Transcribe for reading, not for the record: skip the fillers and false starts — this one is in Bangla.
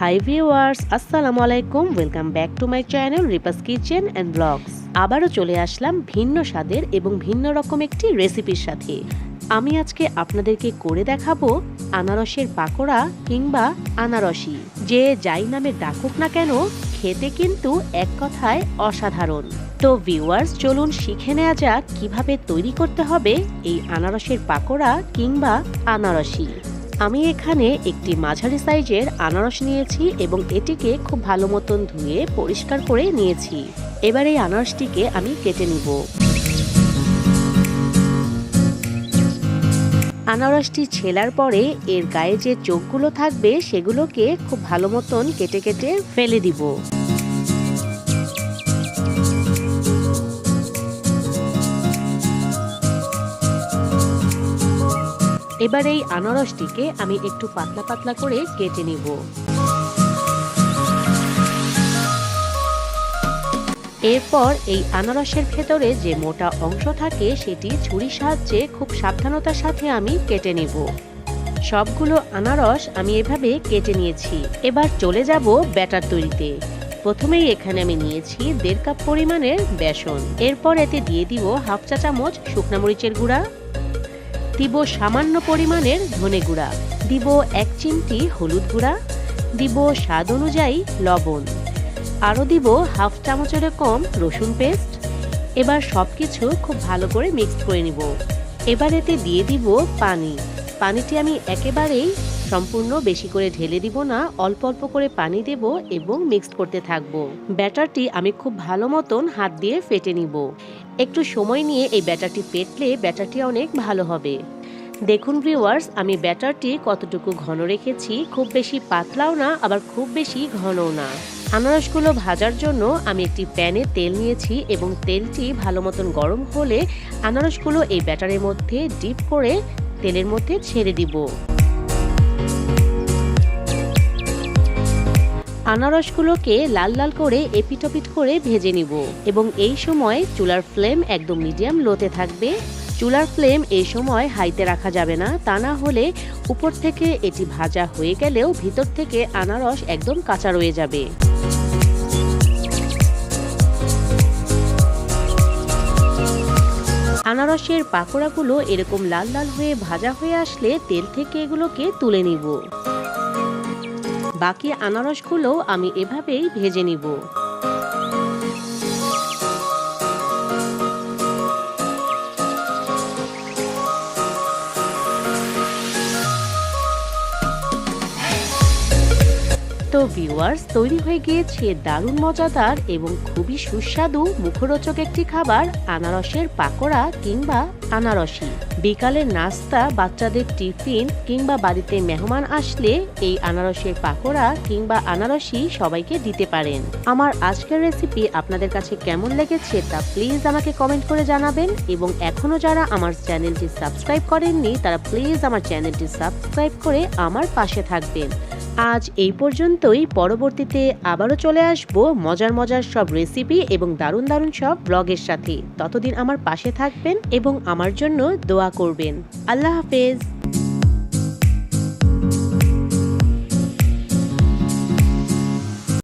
হাই ভিউয়ার্স, আসসালামু আলাইকুম। Welcome back to my channel Ripa's kitchen and blogs. আবারও চলে আসলাম ভিন্ন স্বাদের এবং ভিন্ন রকম একটি রেসিপির সাথে। আমি আজকে আপনাদেরকে করে দেখাবো আনারসের পাকোড়া কিংবা আনারসি। যে যাই নামে ডাকুক না কেন, খেতে কিন্তু এক কথায় অসাধারণ। তো ভিউয়ার্স, চলুন শিখে নেওয়া যাক কিভাবে তৈরি করতে হবে এই আনারসের পাকোড়া কিংবা আনারসি। আমি এখানে একটি মাঝারি সাইজের আনারস নিয়েছি এবং এটিকে খুব ভালো মতন ধুয়ে পরিষ্কার করে নিয়েছি। এবার এই আনারসটিকে আমি কেটে নিব। আনারসটি ছেলার পরে এর গায়ে যে চোখগুলো থাকবে সেগুলোকে খুব ভালো মতন কেটে কেটে ফেলে দিব। এবার এই আনারসটিকে আমি একটু পাতলা পাতলা করে কেটে নিব। এরপর এই আনারসের ভেতরে যে মোটা অংশ থাকে সেটি ছুরির সাহায্যে খুব সাবধানতার সাথে আমি কেটে নিব। সবগুলো আনারস আমি এভাবে কেটে নিয়েছি। এবার চলে যাব ব্যাটার তৈরিতে। প্রথমেই এখানে আমি নিয়েছি 1.5 কাপ পরিমাণের বেসন। এরপর এতে দিয়ে দিব হাফ চা চামচ শুকনা মরিচের গুঁড়া, দিব সামান্য পরিমাণের ধনে গুঁড়া, দিব 1 চিমটি হলুদ গুঁড়া, দিব স্বাদ অনুযায়ী লবণ, আরও দিব হাফ চামচের কম রসুন পেস্ট। এবার সবকিছু খুব ভালো করে মিক্স করে নিব। এবার এতে দিয়ে দিব পানি। পানিটি আমি একেবারেই সম্পূর্ণ বেশি করে ঢেলে দিব না, অল্প অল্প করে পানি দেব এবং মিক্স করতে থাকবো। ব্যাটারটি আমি খুব ভালো মতন হাত দিয়ে ফেটে নিব। একটু সময় নিয়ে এই ব্যাটারটি ফেটলে ব্যাটারটি অনেক ভালো হবে। দেখুন ভিউয়ার্স, আমি ব্যাটারটি কতটুকু ঘন রেখেছি। খুব বেশি পাতলাও না, আবার খুব বেশি ঘনও না। আনারসগুলো ভাজার জন্য আমি একটি প্যানে তেল নিয়েছি এবং তেলটি ভালো মতন গরম হলে আনারসগুলো এই ব্যাটারের মধ্যে ডিপ করে তেলের মধ্যে ছেড়ে দিব। আনারসগুলোকে লাল লাল করে এপিট-ওপিট করে ভেজে নিব এবং এই সময় চুলার ফ্লেম একদম মিডিয়াম লোতে থাকবে। চুলার ফ্লেম এই সময় হাইতে রাখা যাবে না, তা না হলে উপর থেকে এটি ভাজা হয়ে গেলেও ভিতর থেকে আনারস একদম কাঁচা রয়ে যাবে। আনারসের পাকোড়াগুলো এরকম লাল লাল হয়ে ভাজা হয়ে আসলে তেল থেকে এগুলোকে তুলে নিব। বাকি আনারসগুলো আমি এভাবেই ভেজে নিব। তো ভিউয়ার্স, তৈরি হয়ে গিয়েছে দারুণ মজাদার এবং খুবই সুস্বাদু মুখরোচক একটি খাবার, আনারসের পাকোড়া কিংবা আনারসি। বিকালের নাস্তা, বাচ্চাদের টিফিন কিংবা বাড়িতে মেহমান আসলে এই আনারসের পাকোড়া কিংবা আনারসি সবাইকে দিতে পারেন। আমার আজকের রেসিপি আপনাদের কাছে কেমন লেগেছে তা প্লিজ আমাকে কমেন্ট করে জানাবেন এবং এখনো যারা আমার চ্যানেলটি সাবস্ক্রাইব করেননি তারা প্লিজ আমার চ্যানেলটি সাবস্ক্রাইব করে আমার পাশে থাকবেন। আজ এই পর্যন্তই। পরবর্তীতে আবারও চলে আসবো মজার মজার সব রেসিপি এবং দারুণ দারুণ সব ব্লগের সাথে। ততদিন আমার পাশে থাকবেন এবং আমার জন্য দোয়া করবেন। আল্লাহ হাফেজ।